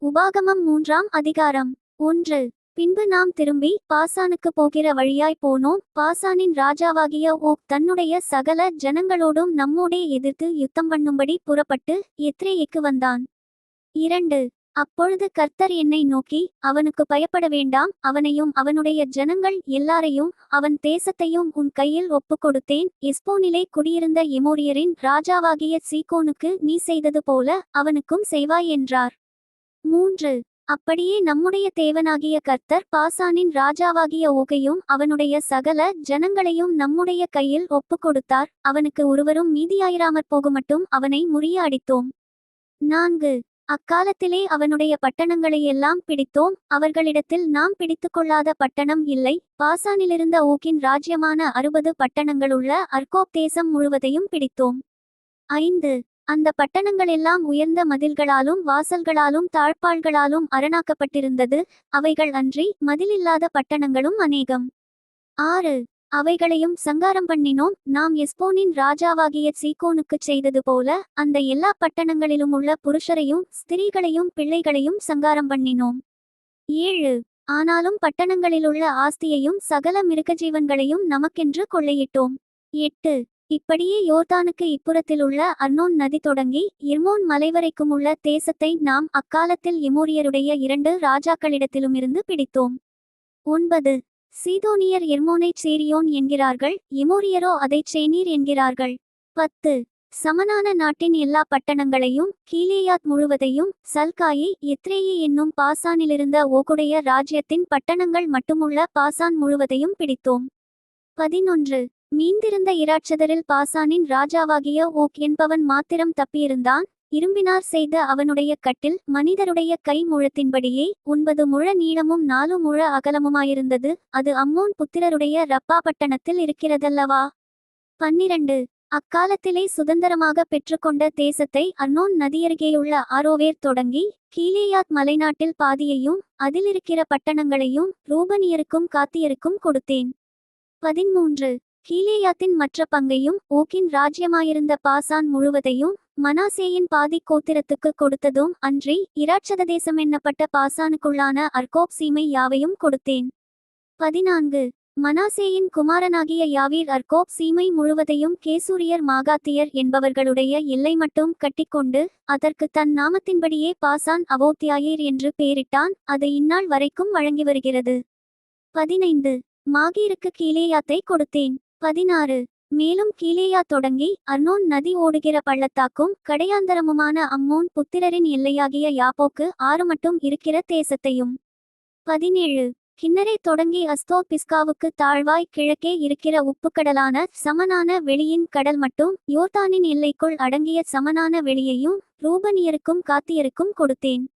உபாகமம் 3ஆம் அதிகாரம் 1. பின்பு நாம் திரும்பி பாசானுக்கு போகிற வழியாய் போனோம். பாசானின் ராஜாவாகிய ஓக் தன்னுடைய சகல ஜனங்களோடும் நம்மோடே எதிர்த்து யுத்தம் பண்ணும்படி புறப்பட்டு எத்ரேயிக்கு வந்தான். 2. அப்பொழுது கர்த்தர் என்னை நோக்கி, அவனுக்கு பயப்பட வேண்டாம், அவனையும் அவனுடைய ஜனங்கள் எல்லாரையும் அவன் தேசத்தையும் உன் கையில் ஒப்புக்கொடுத்தேன். எஸ்போனிலே குடியிருந்த எமோரியரின் ராஜாவாகிய சீகோனுக்கு நீ செய்தது போல அவனுக்கும் செய்வாய் என்றார். 3. அப்படியே நம்முடைய தேவனாகிய கர்த்தர் பாசானின் ராஜாவாகிய ஓகையும் அவனுடைய சகல ஜனங்களையும் நம்முடைய கையில் ஒப்புக்கொடுத்தார். அவனுக்கு ஒருவரும் மீதியாயிராமற் போகுமட்டும் அவனை முறிய அடித்தோம். 4. அக்காலத்திலே அவனுடைய பட்டணங்களையெல்லாம் பிடித்தோம். அவர்களிடத்தில் நாம் பிடித்துக்கொள்ளாத பட்டணம் இல்லை. பாசானிலிருந்த ஓக்கின் ராஜ்யமான 60 பட்டணங்களுள்ள அர்கோப் தேசம் முழுவதையும் பிடித்தோம். 5. அந்த பட்டணங்களெல்லாம் உயர்ந்த மதில்களாலும் வாசல்களாலும் தாழ்பாள்களாலும் அரணாக்கப்பட்டிருந்தது. அவைகள் அன்றி மதிலில்லாத பட்டணங்களும் அநேகம். 6. அவைகளையும் சங்காரம் பண்ணினோம். நாம் எஸ்போனின் ராஜாவாகிய சீகோனுக்குச் செய்தது போல அந்த எல்லா பட்டணங்களிலும் உள்ள புருஷரையும் ஸ்திரீகளையும் பிள்ளைகளையும் சங்காரம் பண்ணினோம். 7. ஆனாலும் பட்டணங்களிலுள்ள ஆஸ்தியையும் சகல மிருகஜீவன்களையும் நமக்கென்று கொள்ளையிட்டோம். 8. இப்படியே யோர்தானுக்கு இப்புறத்திலுள்ள அர்னோன் நதி தொடங்கி இர்மோன் மலைவரைக்கும் உள்ள தேசத்தை நாம் அக்காலத்தில் எமோரியருடைய 2 ராஜாக்களிடத்திலுமிருந்து பிடித்தோம். 9. சீதோனியர் எர்மோனைச் சேரியோன் என்கிறார்கள், எமோரியரோ அதைச் சேனீர் என்கிறார்கள். 10. சமனான நாட்டின் எல்லா பட்டணங்களையும் கீலேயாத் முழுவதையும் சல்காயி எத்ரேயி என்னும் பாசானிலிருந்த ஓகுடைய ராஜ்யத்தின் பட்டணங்கள் மட்டுமுள்ள பாசான் முழுவதையும் பிடித்தோம். 11. மீந்திருந்த இராட்சதரில் பாசானின் ராஜாவாகிய ஓக் என்பவன் மாத்திரம் தப்பியிருந்தான். இரும்பினார் செய்த அவனுடைய கட்டில் மனிதருடைய கை முழத்தின்படியே 9 முழ நீளமும் 4 முழ அகலமுமாயிருந்தது. அது அம்மோன் புத்திரருடைய ரப்பா பட்டணத்தில் இருக்கிறதல்லவா. 12. அக்காலத்திலே சுதந்திரமாக பெற்றுக்கொண்ட தேசத்தை அர்னோன் நதியருகேயுள்ள ஆரோவேர் தொடங்கி கீலேயாத் மலைநாட்டில் பாதியையும் அதிலிருக்கிற பட்டணங்களையும் ரூபனியருக்கும் காத்தியருக்கும் கொடுத்தேன். 13. கீலேயாத்தின் மற்ற பங்கையும் ஓக்கின் ராஜ்யமாயிருந்த பாசான் முழுவதையும் மனாசேயின் பாதி கோத்திரத்துக்கு கொடுத்ததும் அன்றி இராட்சத தேசம் என்னப்பட்ட பாசானுக்குள்ளான அர்கோப் சீமை யாவையும் கொடுத்தேன். 14. மனாசேயின் குமாரனாகிய யாவீர் அர்கோப் சீமை முழுவதையும் கேசூரியர் மாகாத்தியர் என்பவர்களுடைய எல்லை மட்டும் கட்டிக்கொண்டு அதற்கு தன் நாமத்தின்படியே பாசான் அவோத்தியாயீர் என்று பெயரிட்டான். அது இந்நாள் வரைக்கும் வழங்கி வருகிறது. 15. மாகீருக்கு கீலேயாத்தை கொடுத்தேன். 16. மேலும் கீலேயா தொடங்கி அர்னோன் நதி ஓடுகிற பள்ளத்தாக்கும் கடையாந்தரமுமான அம்மோன் புத்திரரின் எல்லையாகிய யாப்போக்கு 6 மட்டும் இருக்கிற தேசத்தையும். 17. கிண்ணரை தொடங்கி அஸ்தோ பிஸ்காவுக்கு தாழ்வாய் கிழக்கே இருக்கிற உப்புக்கடலான சமனான வெளியின் கடல் மட்டும் யோர்தானின் எல்லைக்குள் அடங்கிய சமனான வெளியையும் ரூபனியருக்கும் காத்தியருக்கும் கொடுத்தேன்.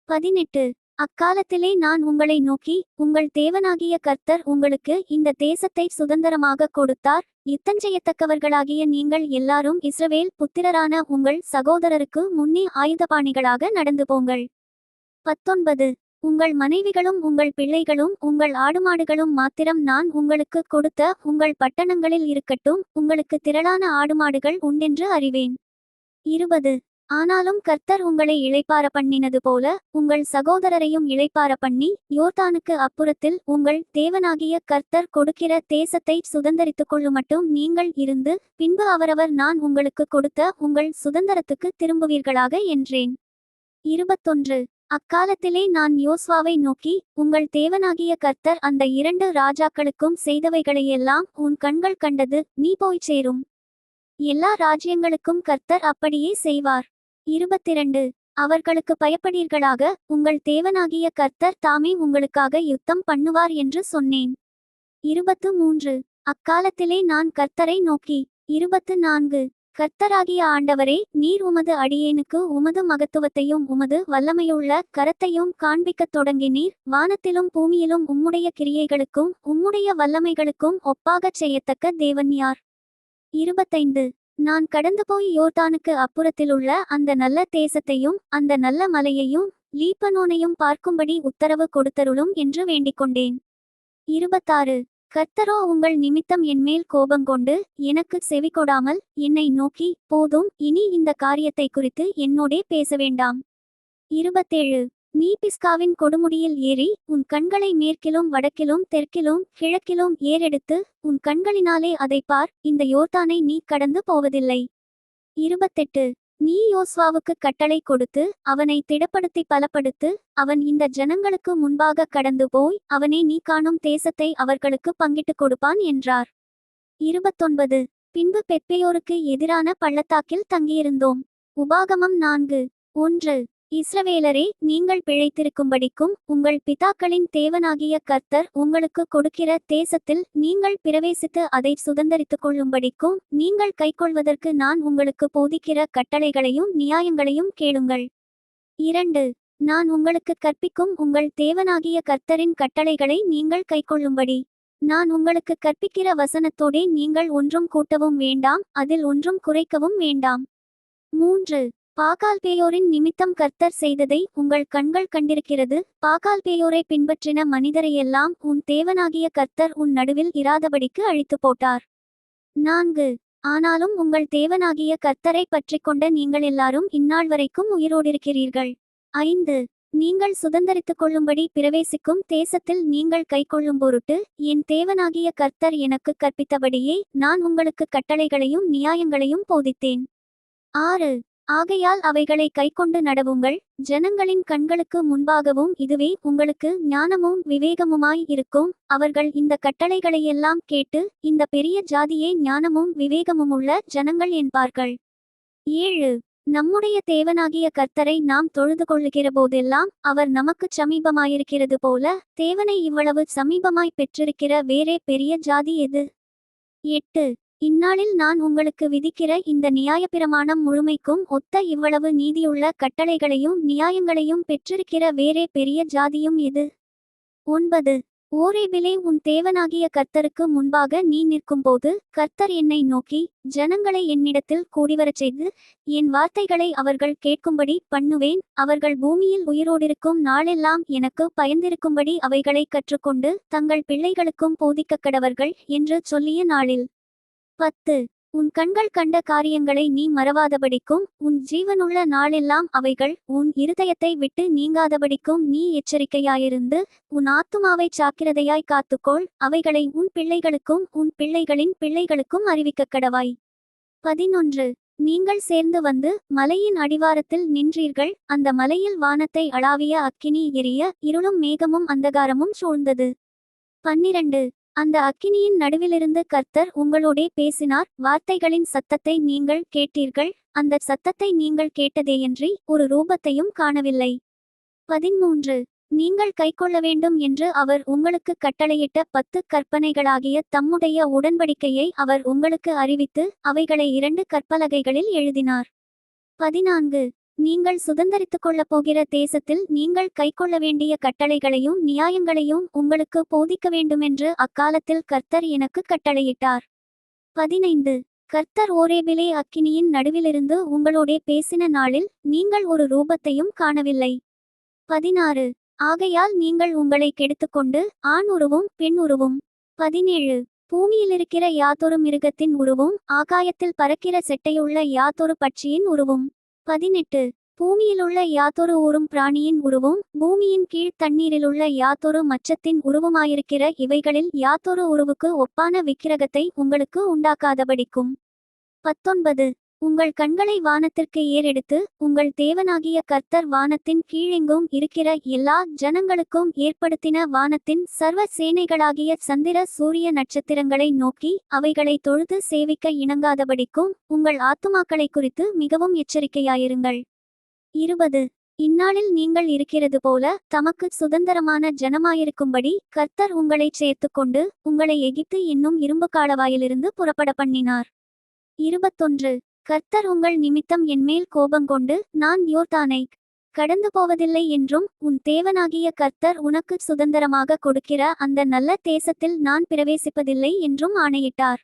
18. அக்காலத்திலே நான் உங்களை நோக்கி, உங்கள் தேவனாகிய கர்த்தர் உங்களுக்கு இந்த தேசத்தை சுதந்திரமாக கொடுத்தார். யுத்தஞ்செய்யத்தக்கவர்களாகிய நீங்கள் எல்லாரும் இஸ்ரவேல் புத்திரரான உங்கள் சகோதரருக்கு முன்னே ஆயுதபாணிகளாக நடந்து போங்கள். 19. உங்கள் மனைவிகளும் உங்கள் பிள்ளைகளும் உங்கள் ஆடுமாடுகளும் மாத்திரம் நான் உங்களுக்கு கொடுத்த உங்கள் பட்டணங்களில் இருக்கட்டும். உங்களுக்கு திரளான ஆடுமாடுகள் உண்டென்று அறிவேன். 20. ஆனாலும் கர்த்தர் உங்களை இளைப்பார பண்ணினது போல உங்கள் சகோதரரையும் இளைப்பார பண்ணி யோர்தானுக்கு அப்புறத்தில் உங்கள் தேவனாகிய கர்த்தர் கொடுக்கிற தேசத்தை சுதந்தரித்துக் கொள்ளுமட்டும் நீங்கள் இருந்து பின்பு அவரவர் நான் உங்களுக்கு கொடுத்த உங்கள் சுதந்திரத்துக்கு திரும்புவீர்களாக என்றேன். 21. அக்காலத்திலே நான் யோசுவாவை நோக்கி, உங்கள் தேவனாகிய கர்த்தர் அந்த 2 ராஜாக்களுக்கும் செய்தவைகளையெல்லாம் உன் கண்கள் கண்டது, நீ போய்ச் சேரும். எல்லா ராஜ்யங்களுக்கும் கர்த்தர் அப்படியே செய்வார். 22. அவர்களுக்கு பயப்படீர்களாக, உங்கள் தேவனாகிய கர்த்தர் தாமே உங்களுக்காக யுத்தம் பண்ணுவார் என்று சொன்னேன். 23. அக்காலத்திலே நான் கர்த்தரை நோக்கி, 24. கர்த்தராகிய ஆண்டவரே, நீர் உமது அடியேனுக்கு உமது மகத்துவத்தையும் உமது வல்லமையுள்ள கரத்தையும் காண்பிக்கத் தொடங்கினீர். வானத்திலும் பூமியிலும் உம்முடைய கிரியைகளுக்கும் உம்முடைய வல்லமைகளுக்கும் ஒப்பாகச் செய்யத்தக்க தேவன் யார்? 25. நான் கடந்து போய் யோர்தானுக்கு அப்புறத்திலுள்ள அந்த நல்ல தேசத்தையும் அந்த நல்ல மலையையும் லீபனோனையும் பார்க்கும்படி உத்தரவு கொடுத்தருளும் என்று வேண்டிக்கொண்டேன். 26. கர்த்தரோ உங்கள் நிமித்தம் என்மேல் கோபங்கொண்டு எனக்கு செவிகொடாமல் என்னை நோக்கி, போதும், இனி இந்த காரியத்தை குறித்து என்னோடே பேச வேண்டாம். 27. நீ பிஸ்காவின் கொடுமுடியில் ஏறி உன் கண்களை மேற்கிலும் வடக்கிலும் தெற்கிலும் கிழக்கிலும் ஏறெடுத்து உன் கண்களினாலே அதை பார், இந்த யோர்தானை நீ கடந்து போவதில்லை. 28 நீ யோசுவாவுக்கு கட்டளை கொடுத்து அவனை திடப்படுத்தி பலப்படுத்து, அவன் இந்த ஜனங்களுக்கு முன்பாக கடந்து போய் அவனே நீ காணும் தேசத்தை அவர்களுக்கு பங்கிட்டு கொடுப்பான் என்றார். 29 பின்பு பெத்பேயோருக்கு எதிரான பள்ளத்தாக்கில் தங்கியிருந்தோம். உபாகமம் 4:1 இஸ்ரவேலரே, நீங்கள் பிழைத்திருக்கும்படிக்கும் உங்கள் பிதாக்களின் தேவனாகிய கர்த்தர் உங்களுக்கு கொடுக்கிற தேசத்தில் நீங்கள் பிரவேசித்து அதை சுதந்தரித்துக் கொள்ளும்படிக்கும் நீங்கள் கைக்கொள்வதற்கு நான் உங்களுக்கு போதிக்கிற கட்டளைகளையும் நியாயங்களையும் கேளுங்கள். 2 நான் உங்களுக்கு கற்பிக்கும் உங்கள் தேவனாகிய கர்த்தரின் கட்டளைகளை நீங்கள் கைக்கொள்ளும்படி நான் உங்களுக்கு கற்பிக்கிற வசனத்தோடே நீங்கள் ஒன்றும் கூட்டவும் வேண்டாம், அதில் ஒன்றும் குறைக்கவும் வேண்டாம். 3 பாகால்பேயோரின் நிமித்தம் கர்த்தர் செய்ததை உங்கள் கண்கள் கண்டிருக்கிறது. பாகால்பேயோரை பின்பற்றின மனிதரையெல்லாம் உன் தேவனாகிய கர்த்தர் உன் நடுவில் இராதபடிக்கு அழித்து போட்டார். 4 ஆனாலும் உங்கள் தேவனாகிய கர்த்தரை பற்றிக்கொண்ட நீங்கள் எல்லாரும் இந்நாள் வரைக்கும் உயிரோடிருக்கிறீர்கள். 5 நீங்கள் சுதந்தரித்துக் கொள்ளும்படி பிரவேசிக்கும் தேசத்தில் நீங்கள் கைக்கொள்ளும் பொருட்டு என் தேவனாகிய கர்த்தர் எனக்கு கற்பித்தபடியே நான் உங்களுக்கு கட்டளைகளையும் நியாயங்களையும் போதித்தேன். 6 ஆகையால் அவைகளை கைக்கொண்டு நடவுங்கள். ஜனங்களின் கண்களுக்கு முன்பாகவும் இதுவே உங்களுக்கு ஞானமும் விவேகமுமாய் இருக்கும். அவர்கள் இந்த கட்டளைகளையெல்லாம் கேட்டு இந்த பெரிய ஜாதியே ஞானமும் விவேகமுமுள்ள ஜனங்கள் என்பார்கள். 7 நம்முடைய தேவனாகிய கர்த்தரை நாம் தொழுது கொள்ளுகிற போதெல்லாம் அவர் நமக்கு சமீபமாயிருக்கிறது போல தேவனை இவ்வளவு சமீபமாய் பெற்றிருக்கிற வேறே பெரிய ஜாதி எது? 8 இந்நாளில் நான் உங்களுக்கு விதிக்கிற இந்த நியாயப்பிரமாணம் முழுமைக்கும் ஒத்த இவ்வளவு நீதியுள்ள கட்டளைகளையும் நியாயங்களையும் பெற்றிருக்கிற வேறே பெரிய ஜாதியும் எது? 9 ஓரேபிலே உன் தேவனாகிய கர்த்தருக்கு முன்பாக நீ நிற்கும்போது கர்த்தர் என்னை நோக்கி ஜனங்களை என்னிடத்தில் கூடிவரச் செய்து என் வார்த்தைகளை அவர்கள் கேட்கும்படி பண்ணுவேன். அவர்கள் பூமியில் உயிரோடிருக்கும் நாளெல்லாம் எனக்கு பயந்திருக்கும்படி அவைகளை கற்றுக்கொண்டு தங்கள் பிள்ளைகளுக்கும் போதிக்கக் கடவர்கள் என்று சொல்லிய நாளில். 10 உன் கண்கள் கண்ட காரியங்களை நீ மறவாதபடிக்கும் உன் ஜீவனுள்ள நாளெல்லாம் அவைகள் உன் இருதயத்தை விட்டு நீங்காதபடிக்கும் நீ எச்சரிக்கையாயிருந்து உன் ஆத்துமாவை சாக்கிரதையாய் காத்துக்கொள். அவைகளை உன் பிள்ளைகளுக்கும் உன் பிள்ளைகளின் பிள்ளைகளுக்கும் அறிவிக்கக் கடவாய். 11 நீங்கள் சேர்ந்து வந்து மலையின் அடிவாரத்தில் நின்றீர்கள். அந்த மலையில் வானத்தை அளாவிய அக்கினி எரிய இருளும் மேகமும் அந்தகாரமும் சூழ்ந்தது. 12 அந்த அக்கினியின் நடுவிலிருந்து கர்த்தர் உங்களோடே பேசினார். வார்த்தைகளின் சத்தத்தை நீங்கள் கேட்டீர்கள். அந்த சத்தத்தை நீங்கள் கேட்டதேயன்றி ஒரு ரூபத்தையும் காணவில்லை. 13 நீங்கள் கைக்கொள்ள வேண்டும் என்று அவர் உங்களுக்கு கட்டளையிட்ட 10 கற்பனைகளாகிய தம்முடைய உடன்படிக்கையை அவர் உங்களுக்கு அறிவித்து அவைகளை 2 கற்பலகைகளில் எழுதினார். 14 நீங்கள் சுதந்தரித்துக் கொள்ளப் போகிற தேசத்தில் நீங்கள் கைக்கொள்ள வேண்டிய கட்டளைகளையும் நியாயங்களையும் உங்களுக்கு போதிக்க வேண்டுமென்று அக்காலத்தில் கர்த்தர் எனக்கு கட்டளையிட்டார். 15 கர்த்தர் ஓரேபிலே அக்கினியின் நடுவிலிருந்து உங்களோடே பேசின நாளில் நீங்கள் ஒரு ரூபத்தையும் காணவில்லை. 16 ஆகையால் நீங்கள் உங்களை கெடுத்துக்கொண்டு ஆண் உருவும் பெண் உருவும். 17 பூமியிலிருக்கிற யாதொரு மிருகத்தின் உருவும் ஆகாயத்தில் பறக்கிற செட்டையுள்ள யாதொரு பட்சியின் உருவும். 18 பூமியிலுள்ள யாதொரு ஊரும் பிராணியின் உருவும் பூமியின் கீழ் தண்ணீரிலுள்ள யாதொரு மச்சத்தின் உருவுமாயிருக்கிற இவைகளில் யாதொரு உருவுக்கு ஒப்பான விக்கிரகத்தை உங்களுக்கு உண்டாக்காதபடிக்கும். 19 உங்கள் கண்களை வானத்திற்கு ஏறெடுத்து உங்கள் தேவனாகிய கர்த்தர் வானத்தின் கீழெங்கும் இருக்கிற எல்லா ஜனங்களுக்கும் ஏற்படுத்தின வானத்தின் சர்வ சேனைகளாகிய சந்திர சூரிய நட்சத்திரங்களை நோக்கி அவைகளை தொழுது சேவிக்க இணங்காதபடிக்கும் உங்கள் ஆத்துமாக்களை குறித்து மிகவும் எச்சரிக்கையாயிருங்கள். 20 இந்நாளில் நீங்கள் இருக்கிறது போல தமக்கு சுதந்திரமான ஜனமாயிருக்கும்படி கர்த்தர் உங்களை சேர்த்துக்கொண்டு உங்களை எகிப்து என்னும் இரும்பு காலவாயிலிருந்து புறப்பட பண்ணினார். 21 கர்த்தர் உங்கள் நிமித்தம் என்மேல் கோபங்கொண்டு நான் யோர்தானை கடந்து போவதில்லை என்றும் உன் தேவனாகிய கர்த்தர் உனக்கு சுதந்திரமாக கொடுக்கிற அந்த நல்ல தேசத்தில் நான் பிரவேசிப்பதில்லை என்றும் ஆணையிட்டார்.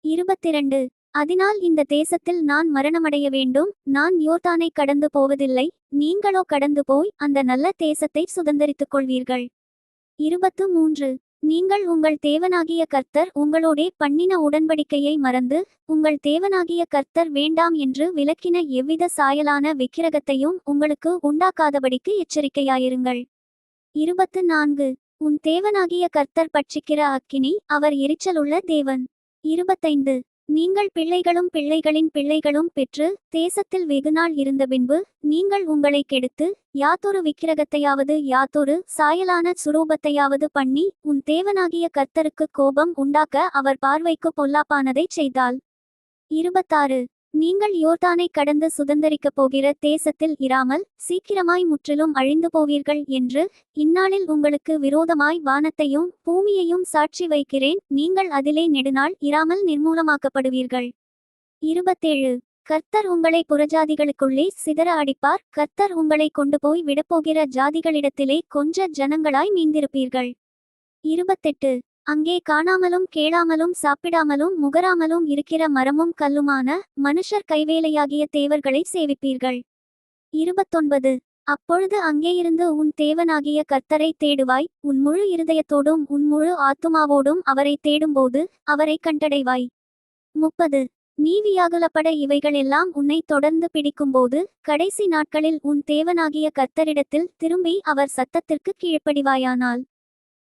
22 அதனால் இந்த தேசத்தில் நான் மரணமடைய வேண்டும். நான் யோர்தானை கடந்து போவதில்லை, நீங்களோ கடந்து போய் அந்த நல்ல தேசத்தை சுதந்தரித்துக் கொள்வீர்கள். 23 நீங்கள் உங்கள் தேவனாகிய கர்த்தர் உங்களோடே பண்ணின உடன்படிக்கையை மறந்து உங்கள் தேவனாகிய கர்த்தர் வேண்டாம் என்று விலக்கின எவ்வித சாயலான விக்கிரகத்தையும் உங்களுக்கு உண்டாக்காதபடிக்கு எச்சரிக்கையாயிருங்கள். 24 உன் தேவனாகிய கர்த்தர் பட்சிக்கிற அக்கினி, அவர் எரிச்சலுள்ள தேவன். 25 நீங்கள் பிள்ளைகளும் பிள்ளைகளின் பிள்ளைகளும் பெற்று தேசத்தில் வெகுநாள் இருந்தபின்பு நீங்கள் உங்களை கெடுத்து யாதொரு விக்கிரகத்தையாவது யாதொரு சாயலான சுரூபத்தையாவது பண்ணி உன் தேவனாகிய கர்த்தருக்கு கோபம் உண்டாக்க அவர் பார்வைக்கு பொல்லாப்பானதைச் செய்தால். 26 நீங்கள் யோர்தானை கடந்து சுதந்தரிக்கப் போகிற தேசத்தில் இராமல் சீக்கிரமாய் முற்றிலும் அழிந்து போவீர்கள் என்று இந்நாளில் உங்களுக்கு விரோதமாய் வானத்தையும் பூமியையும் சாட்சி வைக்கிறேன். நீங்கள் அதிலே நெடுநாள் இராமல் நிர்மூலமாக்கப்படுவீர்கள். 27 கர்த்தர் உங்களை புறஜாதிகளுக்குள்ளே சிதற அடிப்பார். கர்த்தர் உங்களை கொண்டு போய் விடப்போகிற ஜாதிகளிடத்திலே கொஞ்ச ஜனங்களாய் மீந்திருப்பீர்கள். 28 அங்கே காணாமலும் கேளாமலும் சாப்பிடாமலும் முகராமலும் இருக்கிற மரமும் கல்லுமான மனுஷர் கைவேலையாகிய தேவர்களை சேவிப்பீர்கள். 29 அப்பொழுது அங்கேயிருந்து உன் தேவனாகிய கர்த்தரை தேடுவாய். உன் முழு இருதயத்தோடும் உன் முழு ஆத்துமாவோடும் அவரை தேடும்போது அவரை கண்டடைவாய். 30 நீ வியாகுலப்பட இவைகளெல்லாம் உன்னை தொடர்ந்து பிடிக்கும்போது கடைசி நாட்களில் உன் தேவனாகிய கர்த்தரிடத்தில் திரும்பி அவர் சத்தத்திற்கு கீழ்ப்படிவாயானால்.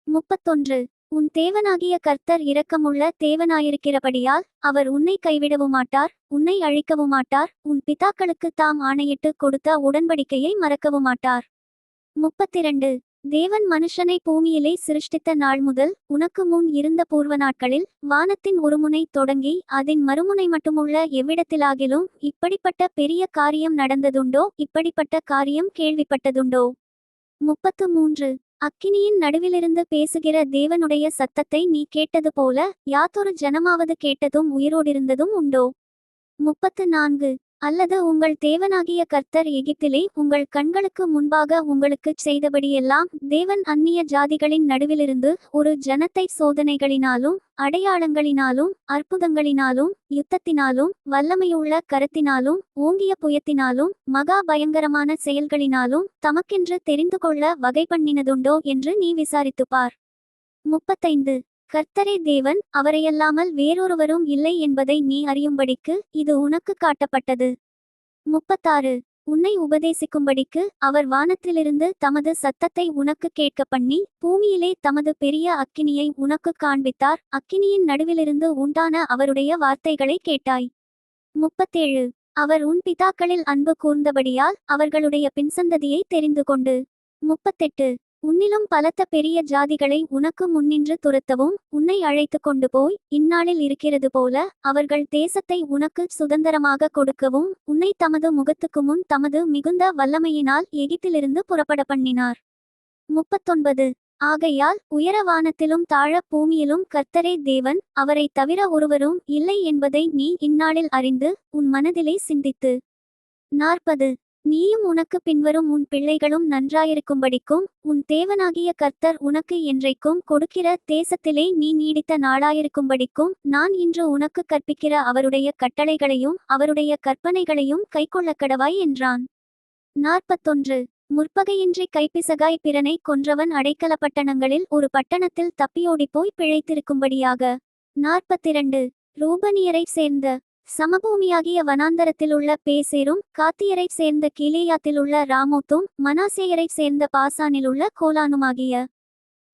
31 உன் தேவனாகிய கர்த்தர் இரக்கமுள்ள தேவனாயிருக்கிறபடியால் அவர் உன்னை கைவிடவுமாட்டார், உன்னை அழிக்கவுமாட்டார், உன் பிதாக்களுக்கு தாம் ஆணையிட்டு கொடுத்த உடன்படிக்கையை மறக்கவுமாட்டார். 32 தேவன் மனுஷனை பூமியிலே சிருஷ்டித்த நாள் முதல் உனக்கு முன் இருந்த பூர்வ நாட்களில் வானத்தின் ஒருமுனை தொடங்கி அதன் மறுமுனை மட்டுமுள்ள எவ்விடத்திலாகிலும் இப்படிப்பட்ட பெரிய காரியம் நடந்ததுண்டோ, இப்படிப்பட்ட காரியம் கேள்விப்பட்டதுண்டோ? 33 அக்கினியின் நடுவிலிருந்து பேசுகிற தேவனுடைய சத்தத்தை நீ கேட்டது போல யாதொரு ஜனமாவது கேட்டதும் உயிரோடிருந்ததும் உண்டோ? 34 அல்லது உங்கள் தேவனாகிய கர்த்தர் எகிப்திலே உங்கள் கண்களுக்கு முன்பாக உங்களுக்குச் செய்தபடியெல்லாம் தேவன் அந்நிய ஜாதிகளின் நடுவிலிருந்து ஒரு ஜனத்தை சோதனைகளினாலும் அடையாளங்களினாலும் அற்புதங்களினாலும் யுத்தத்தினாலும் வல்லமையுள்ள கரத்தினாலும் ஓங்கிய புயத்தினாலும் மகா பயங்கரமான செயல்களினாலும் தமக்கென்று தெரிந்து கொள்ள வகை பண்ணினதுண்டோ என்று நீ விசாரித்துப்பார். 35 கர்த்தரே தேவன், அவரையல்லாமல் வேறொருவரும் இல்லை என்பதை நீ அறியும்படிக்கு இது உனக்கு காட்டப்பட்டது. 36 உன்னை உபதேசிக்கும்படிக்கு அவர் வானத்திலிருந்து தமது சத்தத்தை உனக்கு கேட்க பண்ணி பூமியிலே தமது பெரிய அக்கினியை உனக்கு காண்பித்தார். அக்கினியின் நடுவிலிருந்து உண்டான அவருடைய வார்த்தைகளை கேட்டாய். 37 அவர் உன் பிதாக்களில் அன்பு கூர்ந்தபடியால் அவர்களுடைய பின்சந்ததியை தெரிந்து கொண்டு. 38 உன்னிலும் பலத்த பெரிய ஜாதிகளை உனக்கு முன்னின்று துரத்தவும் உன்னை அழைத்து கொண்டு போய் இந்நாளில் இருக்கிறது போல அவர்கள் தேசத்தை உனக்கு சுதந்திரமாக கொடுக்கவும் உன்னை தமது முகத்துக்கு முன் தமது மிகுந்த வல்லமையினால் எகிப்திலிருந்து புறப்பட பண்ணினார். 39 ஆகையால் உயர வானத்திலும் தாழ பூமியிலும் கர்த்தரே தேவன், அவரை தவிர ஒருவரும் இல்லை என்பதை நீ இந்நாளில் அறிந்து உன் மனதிலே சிந்தித்து. 40 நீயும் உனக்கு பின்வரும் உன் பிள்ளைகளும் நன்றாயிருக்கும்படிக்கும் உன் தேவனாகிய கர்த்தர் உனக்கு என்றைக்கும் கொடுக்கிற தேசத்திலே நீ நீடித்த நாளாயிருக்கும்படிக்கும் நான் இன்று உனக்கு கற்பிக்கிற அவருடைய கட்டளைகளையும் அவருடைய கற்பனைகளையும் கைக்கொள்ளக்கடவாய் என்றான். 41 முற்பகையின்றி கைப்பிசகாய் பிறனை கொன்றவன் அடைக்கலப்பட்டணங்களில் ஒரு பட்டணத்தில் தப்பியோடிப்போய் பிழைத்திருக்கும்படியாக. 42 ரூபனியரைச் சேர்ந்த சமபூமியாகிய வனாந்தரத்திலுள்ள பேசேரும் காத்தியரைச் சேர்ந்த கீலேயாத்திலுள்ள ராமோத்தும் மனாசேயரைச் சேர்ந்த பாசானிலுள்ள கோலானுமாகிய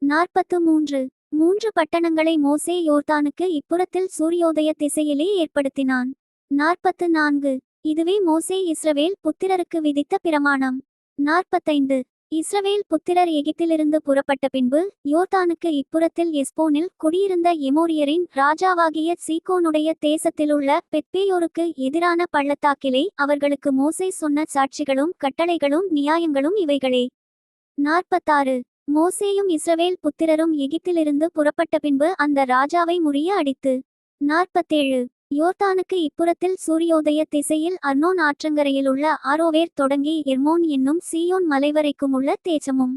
43 மூன்று பட்டணங்களை மோசே யோர்தானுக்கு இப்புறத்தில் சூரியோதய திசையிலே ஏற்படுத்தினான். 44 இதுவே மோசே இஸ்ரவேல் புத்திரருக்கு விதித்த பிரமாணம். 45 இஸ்ரவேல் புத்திரர் எகிப்திலிருந்து புறப்பட்ட பின்பு யோர்தானுக்கு இப்புறத்தில் எஸ்போனில் குடியிருந்த எமோரியரின் ராஜாவாகிய சீகோனுடைய தேசத்திலுள்ள பெத்பேயோருக்கு எதிரான பள்ளத்தாக்கிலே அவர்களுக்கு மோசே சொன்ன சாட்சிகளும் கட்டளைகளும் நியாயங்களும் இவைகளே. 46 மோசேயும் இஸ்ரவேல் புத்திரரும் எகிப்திலிருந்து புறப்பட்ட பின்பு அந்த ராஜாவை முறிய அடித்து. 47 யோர்தானுக்கு இப்புறத்தில் சூரியோதய திசையில் அர்னோன் ஆற்றங்கரையிலுள்ள ஆரோவேர் தொடங்கி எர்மோன் என்னும் சீயோன் மலைவரைக்குமுள்ள தேசமும்.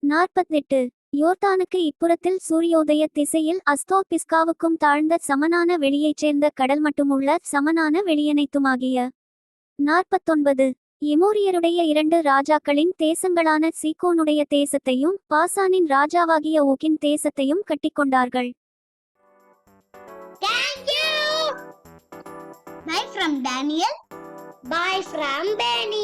48 யோர்தானுக்கு இப்புறத்தில் சூரியோதய திசையில் அஸ்தோ பிஸ்காவுக்கும் தாழ்ந்த சமனான வெளியைச் சேர்ந்த கடல் மட்டுமுள்ள சமனான வெளியனைத்துமாகிய. 49 எமோரியருடைய 2 ராஜாக்களின் தேசங்களான சீகோனுடைய தேசத்தையும் பாசானின் ராஜாவாகிய ஓகின் தேசத்தையும் கட்டிக்கொண்டார்கள். Thank you. Bye from Daniel. Bye from Benny.